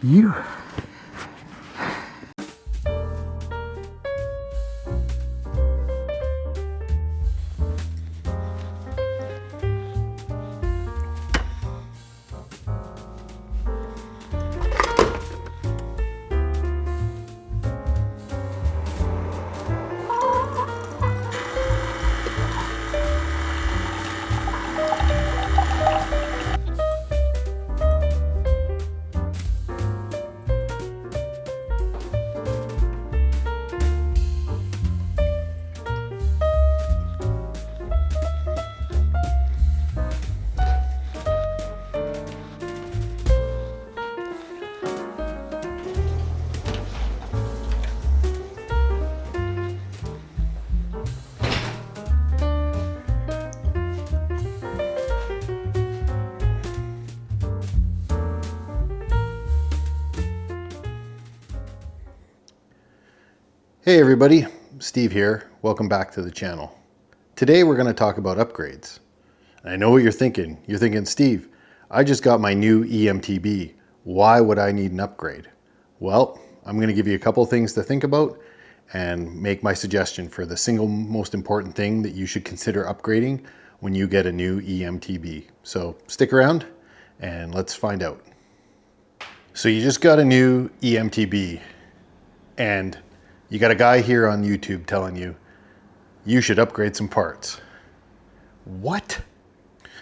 You. Hey everybody, Steve here. Welcome back to the channel. Today we're going to talk about upgrades. And I know what you're thinking. You're thinking, Steve, I just got my new EMTB. Why would I need an upgrade? Well, I'm going to give you a couple things to think about and make my suggestion for the single most important thing that you should consider upgrading when you get a new EMTB. So stick around and let's find out. So you just got a new EMTB and you got a guy here on YouTube telling you, you should upgrade some parts. What?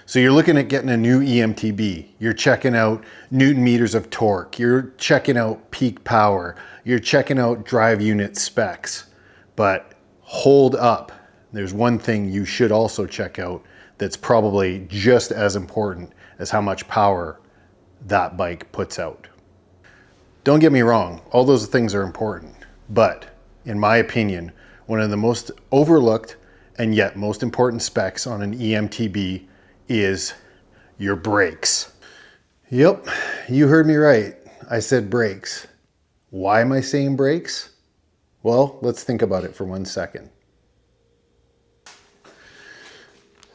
So you're looking at getting a new EMTB. You're checking out Newton meters of torque. You're checking out peak power. You're checking out drive unit specs. But hold up. There's one thing you should also check out that's probably just as important as how much power that bike puts out. Don't get me wrong, all those things are important, but in my opinion, one of the most overlooked and yet most important specs on an EMTB is your brakes. Yep, you heard me right. I said brakes. Why am I saying brakes? Well, let's think about it for 1 second.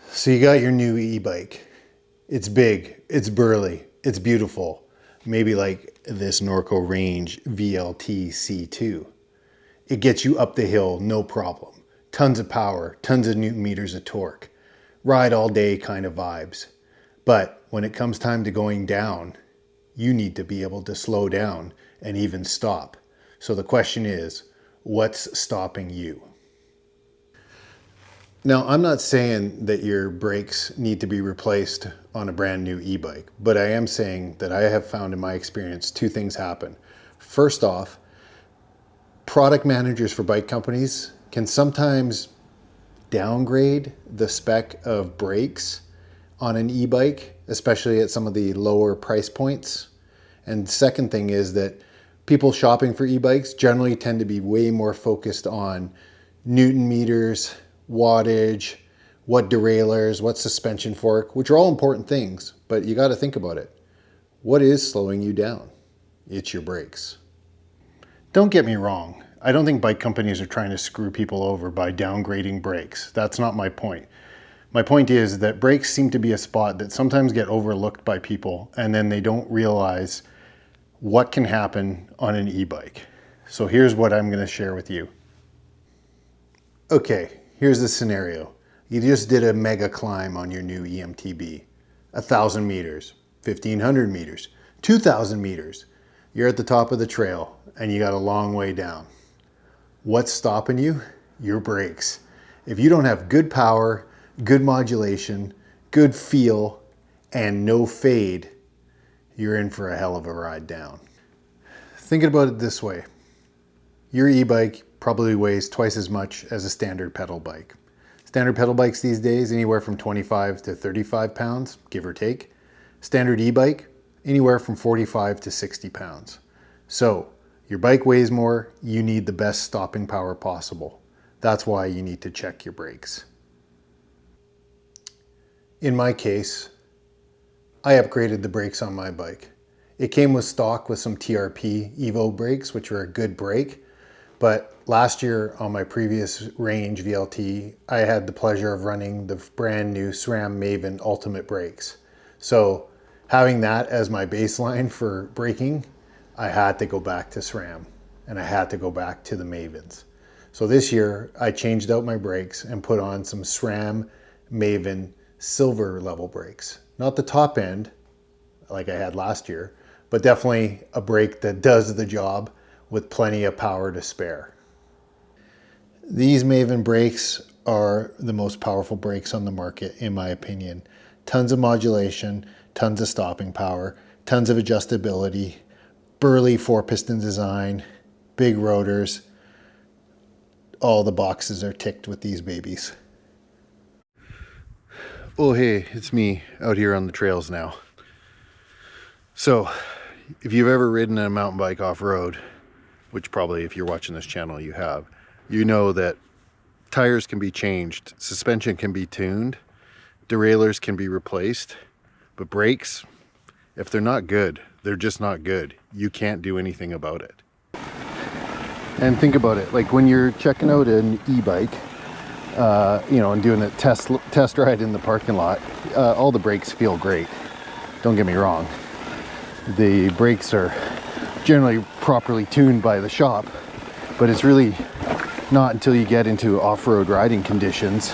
So you got your new e-bike. It's big, it's burly, it's beautiful. Maybe like this Norco Range VLT C2. It gets you up the hill, no problem. Tons of power, tons of Newton meters of torque. Ride all day kind of vibes. But when it comes time to going down, you need to be able to slow down and even stop. So the question is, what's stopping you? Now, I'm not saying that your brakes need to be replaced on a brand new e-bike, but I am saying that I have found in my experience two things happen. First off, product managers for bike companies can sometimes downgrade the spec of brakes on an e-bike, especially at some of the lower price points. And second thing is that people shopping for e-bikes generally tend to be way more focused on Newton meters, wattage, what derailleurs, what suspension fork, which are all important things, but you got to think about it. What is slowing you down? It's your brakes. Don't get me wrong. I don't think bike companies are trying to screw people over by downgrading brakes. That's not my point. My point is that brakes seem to be a spot that sometimes get overlooked by people and then they don't realize what can happen on an e-bike. So here's what I'm going to share with you. Okay, here's the scenario. You just did a mega climb on your new EMTB. 1,000 meters, 1,500 meters, 2,000 meters. You're at the top of the trail and you got a long way down. What's stopping you? Your brakes. If you don't have good power, good modulation, good feel, and no fade, you're in for a hell of a ride down. Thinking about it this way. Your e-bike probably weighs twice as much as a standard pedal bike. Standard pedal bikes these days, anywhere from 25 to 35 pounds, give or take. Standard e-bike, anywhere from 45 to 60 pounds. So, your bike weighs more, you need the best stopping power possible. That's why you need to check your brakes. In my case, I upgraded the brakes on my bike. It came with stock with some TRP Evo brakes, which are a good brake. But last year on my previous Range VLT, I had the pleasure of running the brand new SRAM Maven Ultimate brakes. So having that as my baseline for braking, I had to go back to SRAM and I had to go back to the Mavens. So this year I changed out my brakes and put on some SRAM Maven silver level brakes. Not the top end like I had last year, but definitely a brake that does the job with plenty of power to spare. These Maven brakes are the most powerful brakes on the market, in my opinion. Tons of modulation, tons of stopping power, tons of adjustability, burly 4-piston design, big rotors. All the boxes are ticked with these babies. Oh hey, it's me out here on the trails now. So, if you've ever ridden a mountain bike off-road, which probably if you're watching this channel you have, you know that tires can be changed, suspension can be tuned, derailleurs can be replaced, but brakes, if they're not good, they're just not good. You can't do anything about it. And think about it, like when you're checking out an e-bike, and doing a test ride in the parking lot, all the brakes feel great. Don't get me wrong. The brakes are generally properly tuned by the shop, but it's really not until you get into off-road riding conditions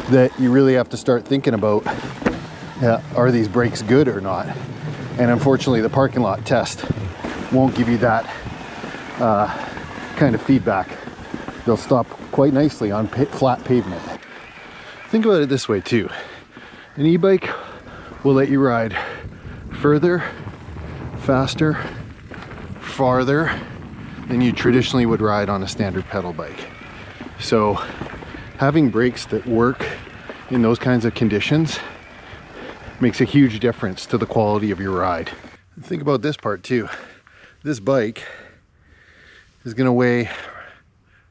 that you really have to start thinking about, are these brakes good or not? And unfortunately, the parking lot test won't give you that kind of feedback. They'll stop quite nicely on flat pavement. Think about it this way too. An e-bike will let you ride further, faster, farther than you traditionally would ride on a standard pedal bike. So having brakes that work in those kinds of conditions makes a huge difference to the quality of your ride. Think about this part too. This bike is going to weigh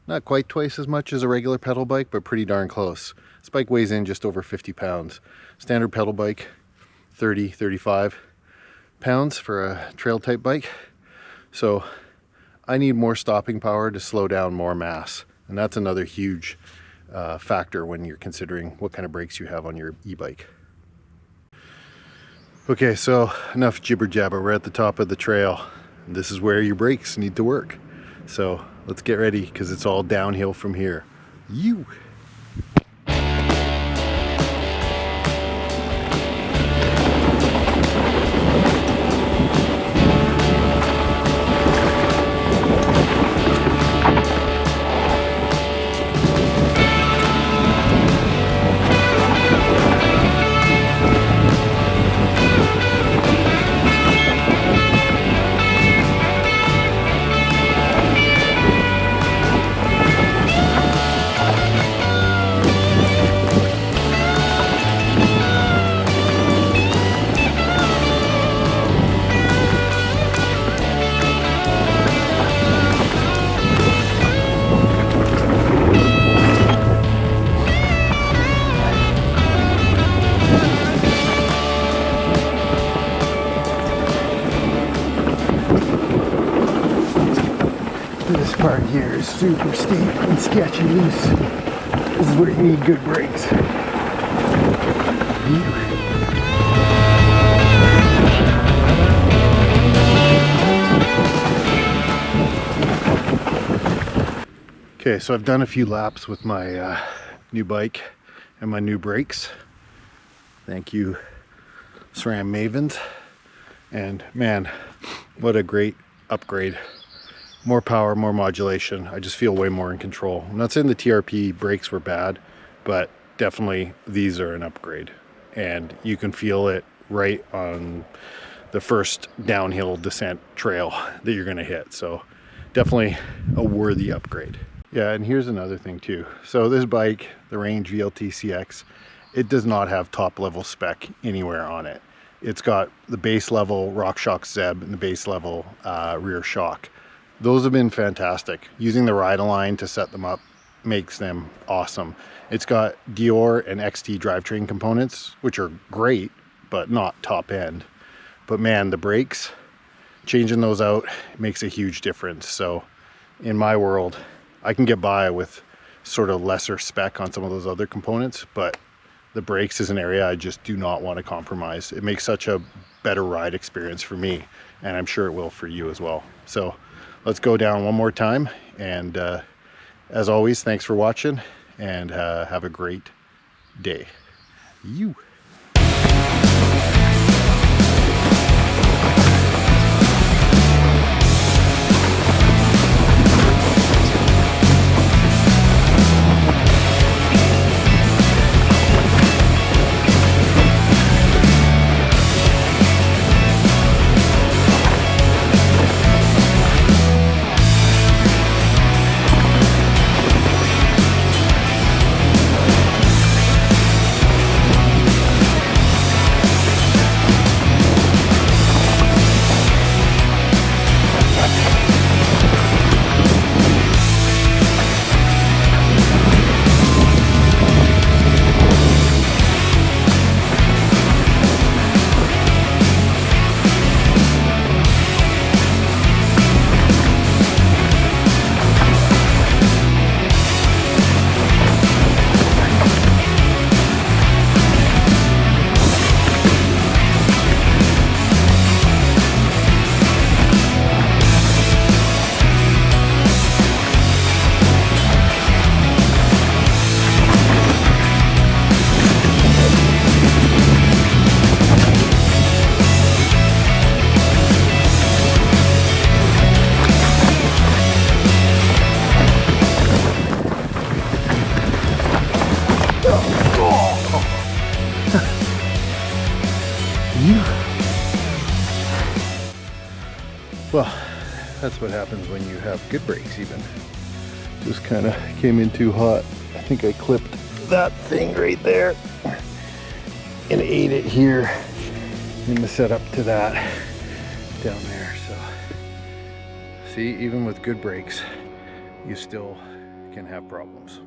not quite twice as much as a regular pedal bike, but pretty darn close. This bike weighs in just over 50 pounds. Standard pedal bike, 30, 35 pounds for a trail type bike. So I need more stopping power to slow down more mass. And that's another huge factor when you're considering what kind of brakes you have on your e-bike. Okay, so enough jibber jabber. We're at the top of the trail. This is where your brakes need to work. So let's get ready because it's all downhill from here. You. This part here is super steep and sketchy loose. This is where you need good brakes. Okay, so I've done a few laps with my new bike and my new brakes. Thank you, SRAM Mavens. And man, what a great upgrade. More power, more modulation. I just feel way more in control. I'm not saying the TRP brakes were bad, but definitely these are an upgrade. And you can feel it right on the first downhill descent trail that you're gonna hit. So definitely a worthy upgrade. Yeah, and here's another thing too. So this bike, the Range VLT CX, it does not have top level spec anywhere on it. It's got the base level RockShox Zeb and the base level rear shock. Those have been fantastic. Using the ride-a-line to set them up makes them awesome. It's got Dior and XT drivetrain components, which are great, but not top end. But man, the brakes, changing those out makes a huge difference. So in my world, I can get by with sort of lesser spec on some of those other components, but the brakes is an area I just do not want to compromise. It makes such a better ride experience for me, and I'm sure it will for you as well. So let's go down one more time, and as always, thanks for watching, and have a great day. You. Well, that's what happens when you have good brakes even. Just kind of came in too hot. I think I clipped that thing right there and ate it here in the setup to that down there. So see, even with good brakes, you still can have problems.